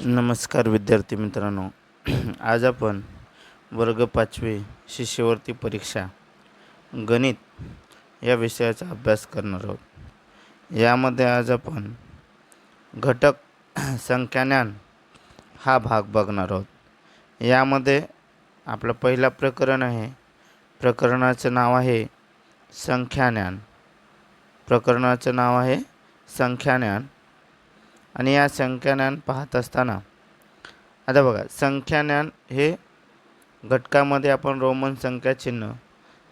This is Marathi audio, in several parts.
नमस्कार विद्यार्थी मित्रांनो. आज आपण वर्ग 5वी शिष्यवृत्ती परीक्षा गणित या विषयाचा अभ्यास करणार आहोत. यामध्ये आज आपण घटक संख्याज्ञान हा भाग बघणार आहोत. यामध्ये आपलं पहिला प्रकरण आहे. प्रकरणाचं नाव आहे संख्याज्ञान. प्रकरणाचं नाव आहे संख्याज्ञान. आणि या संख्याज्ञान पाहत असताना आता बघा, संख्याज्ञान हे घटकामध्ये आपण रोमन संख्या चिन्ह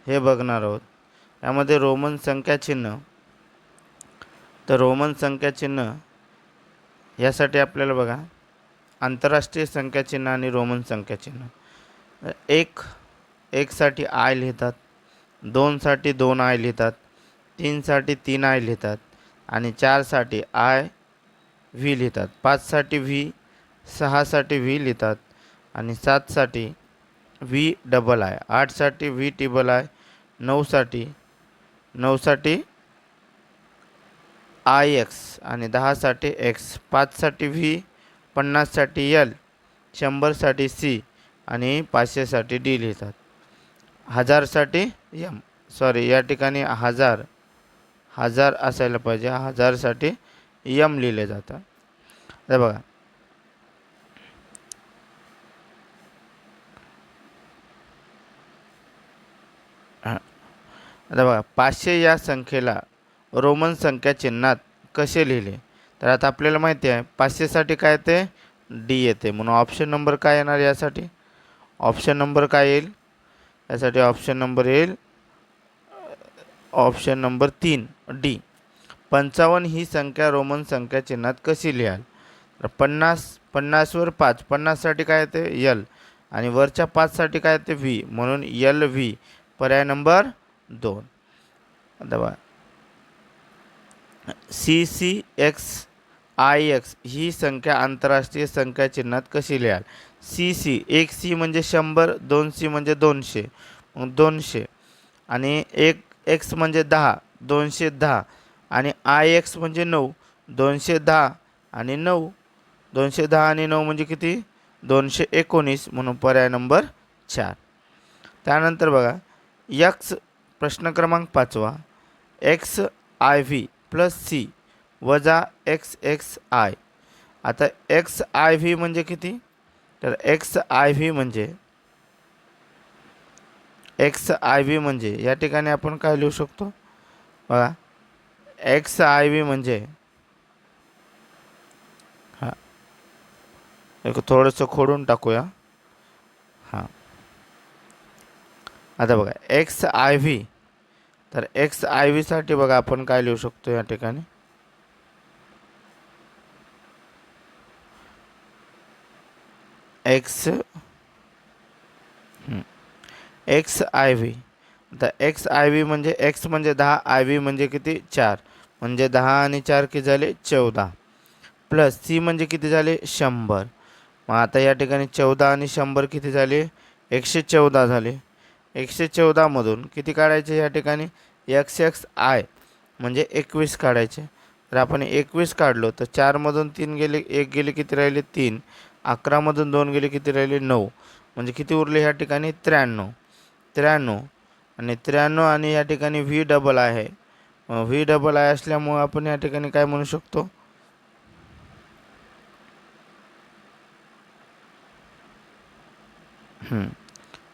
हे बघणार आहोत. यामध्ये रोमन संख्या चिन्ह, तर रोमन संख्या चिन्ह यासाठी आपल्याला बघा आंतरराष्ट्रीय संख्या चिन्ह आणि रोमन संख्या चिन्ह. एक साठी आय लिहितात, 2 साठी 2 आय लिहितात, 3 साठी 3 आय लिहितात आणि 4 साठी आय व्ही लिहितात, 5 साठी व्ही, 6 साठी व्ही लिहितात आणि 7 साठी व्ही डबल आय, 8 साठी व्ही टिबल आय, 9 साठी आय एक्स आणि 10 साठी एक्स, 5 साठी व्ही, 50 साठी एल, 100 साठी सी आणि 500 साठी डी लिहितात. 1000 साठी एम, सॉरी या ठिकाणी हजार असायला पाहिजे, 1000 साठी एम लिहिले जातात. आता बघा, आता बघा 500 या संख्येला रोमन संख्या चिन्हात कसे लिहिले. तर आता आपल्याला माहिती आहे 500 साठी काय येते, डी येते, म्हणून ऑप्शन नंबर काय येणार यासाठी, ऑप्शन नंबर काय येईल यासाठी, ऑप्शन नंबर येईल ऑप्शन नंबर 3 डी. 55 ही संख्या रोमन संख्या चिन्हात कशी लिहाल. तर 50 वर 5, 50 साठी काय येते एल आणि वरच्या 5 साठी काय येते व्ही, म्हणून एल व्ही पर्याय नंबर 2. आता बघा सी एक्स आय एक्स ही संख्या आंतरराष्ट्रीय संख्या चिन्हात कशी लिहाल. एक सी म्हणजे 100, 2 सी म्हणजे 200, मग 200 आणि एक एक्स म्हणजे 10, 210 आणि आय एक्स म्हणजे 9, 210 आणि 9, 210 आणि 9 म्हणजे किती, 219, म्हणून पर्याय नंबर 4. त्यानंतर बघा एक्स, प्रश्न क्रमांक 5, X I V plus C वजा एक्स एक्स आय. आता एक्स आय व्ही म्हणजे किती, तर एक्स आय व्ही म्हणजे या ठिकाणी आपण काय लिहू शकतो बघा, एक्स आय व्ही म्हणजे एक थोडंसं खोडून टाकूया. आता बघा एक्स आय व्ही, तर एक्स आय व्ही साठी बघा आपण काय लिहू शकतो या ठिकाणी, एक्स आय व्ही. आता एक्स आय व्ही म्हणजे एक्स म्हणजे 10, आय व्ही म्हणजे किती 4, म्हणजे 10 आणि 4 किती झाले 14, प्लस सी म्हणजे किती झाले 100. मग आता या ठिकाणी 14 आणि 100 किती झाले 114 झाले. 114 मधून किती काढायचे या ठिकाणी, एक्स एक्स आय म्हणजे 21 काढायचे. तर आपण 21 काढलो तर 4 मधून 3 गेले, 1 गेले किती राहिले 3, 11 मधून 2 गेले किती राहिले 9, म्हणजे किती उरले या ठिकाणी 93 आणि 93 आणि या ठिकाणी व्ही डबल आहे. व्ही डबल आय असल्यामुळे आपण या ठिकाणी काय म्हणू शकतो,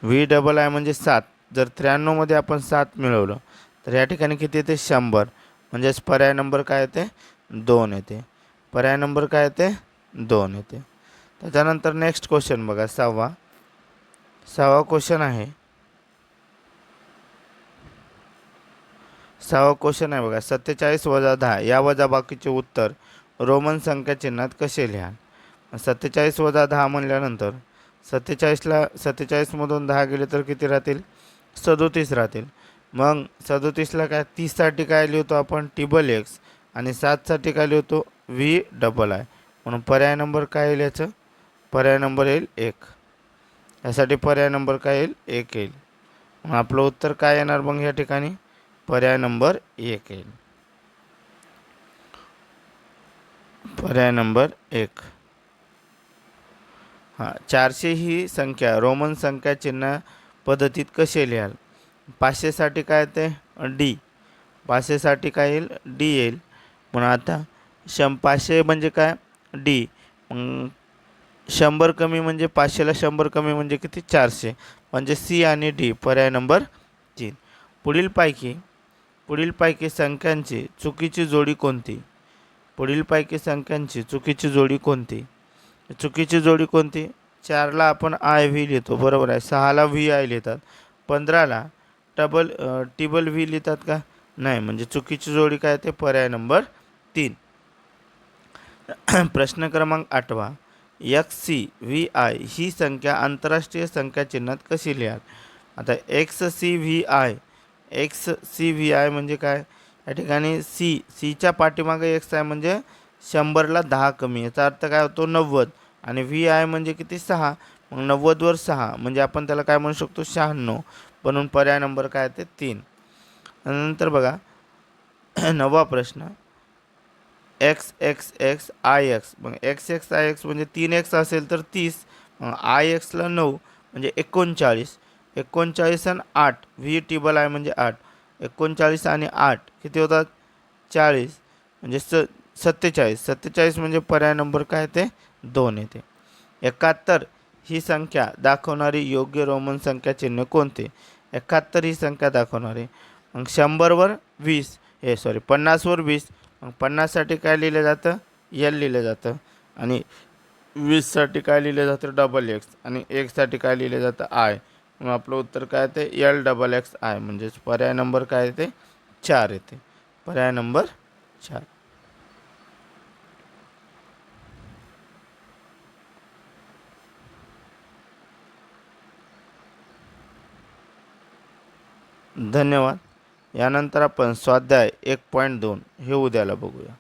व्ही डबल आय म्हणजे 7. जर 93 मध्ये आपण 7 मिळवलं तर या ठिकाणी किती येते 100, म्हणजेच पर्याय नंबर काय येते 2 येते. पर्याय नंबर काय येते 2 येते. त्याच्यानंतर नेक्स्ट क्वेश्चन बघा, सहावा क्वेश्चन आहे. बघा 47 वजा 10 या वजाबाकीचे उत्तर रोमन संख्या चिन्हात कसे लिहाल. 47 वजा 10 म्हणल्यानंतर 47 मधून 10 गेले तर किती राहतील 37 राहतील. मग 37ला काय 30 साठी काय लिहितो आपण टिबल एक्स आणि 7 साठी काय लिहितो व्ही डबल आय, म्हणून पर्याय नंबर काय येईल याचं, पर्याय नंबर येईल 1. यासाठी पर्याय नंबर काय येईल 1 येईल. मग आपलं उत्तर काय येणार मग या ठिकाणी, पर्याय नंबर 1 येईल. पर्याय नंबर 1. हां, 400 ही संख्या रोमन संख्या चिन्ह पद्धतीत कशी लिहाल? 500 साठी काय ते डी. 500 साठी काय येईल? डी येईल. पण आता 500 म्हणजे काय? डी. मग 100 कमी म्हणजे 500ला 100 कमी म्हणजे किती? 400. म्हणजे सी आणि डी. पर्याय नंबर 3. पुढीलपैकी संख्यांची चुकीची जोडी कोणती? पुढीलपैकी संख्यांची चुकीची जोडी कोणती? चुकीची जोडी कोणती? 4ला आपण आय व्ही लिहितो, बरोबर आहे. 6ला व्ही आय लिहितात. 15ला टिबल व्ही लिहितात का? नाही. म्हणजे चुकीची जोडी काय ते? पर्याय नंबर 3. प्रश्न क्रमांक 8वा. एक्स सी व्ही आय ही संख्या आंतरराष्ट्रीय संख्या चिन्हात कशी लिहाल? आता एक्स सी व्ही आय म्हणजे काय? या ठिकाणी सीच्या पाठीमागे एक्स आहे म्हणजे 100ला 10 कमी. याचा अर्थ काय होतो? 90. आणि व्ही आय म्हणजे किती? 6. मग 90वर 6 म्हणजे आपण त्याला काय म्हणू शकतो? 96. म्हणून पर्याय नंबर काय ते? 3. नंतर बघा 9वा प्रश्न. X x X I x. मग एक्स एक्स आय एक्स म्हणजे 3x असेल तर 30. मग आय एक्सला 9 म्हणजे 39. 39 आणि 8 व्ही टिबल आय म्हणजे 8. 39 आणि 8 किती होतात? 40. म्हणजे 47. 47 म्हणजे पर्याय नंबर काय ते? 2 येते. 71 ही संख्या दाखवणारी योग्य रोमन संख्या चिन्ह कोणते? 71 ही संख्या दाखवणारी. मग 100वर 20 50वर 20. मग 50 साठी काय लिहिलं जातं? एल लिहिलं जातं. आणि 20 साठी काय लिहिलं जातं? Double x. आणि 1 साठी काय लिहिलं जातं? आय. मग आपलं उत्तर काय ते? L double X I. म्हणजेच पर्याय नंबर काय ते? 4 येते. पर्याय नंबर 4. धन्यवाद. यानंतर आपण स्वाध्याय 1.2 हे उद्याला बघूया.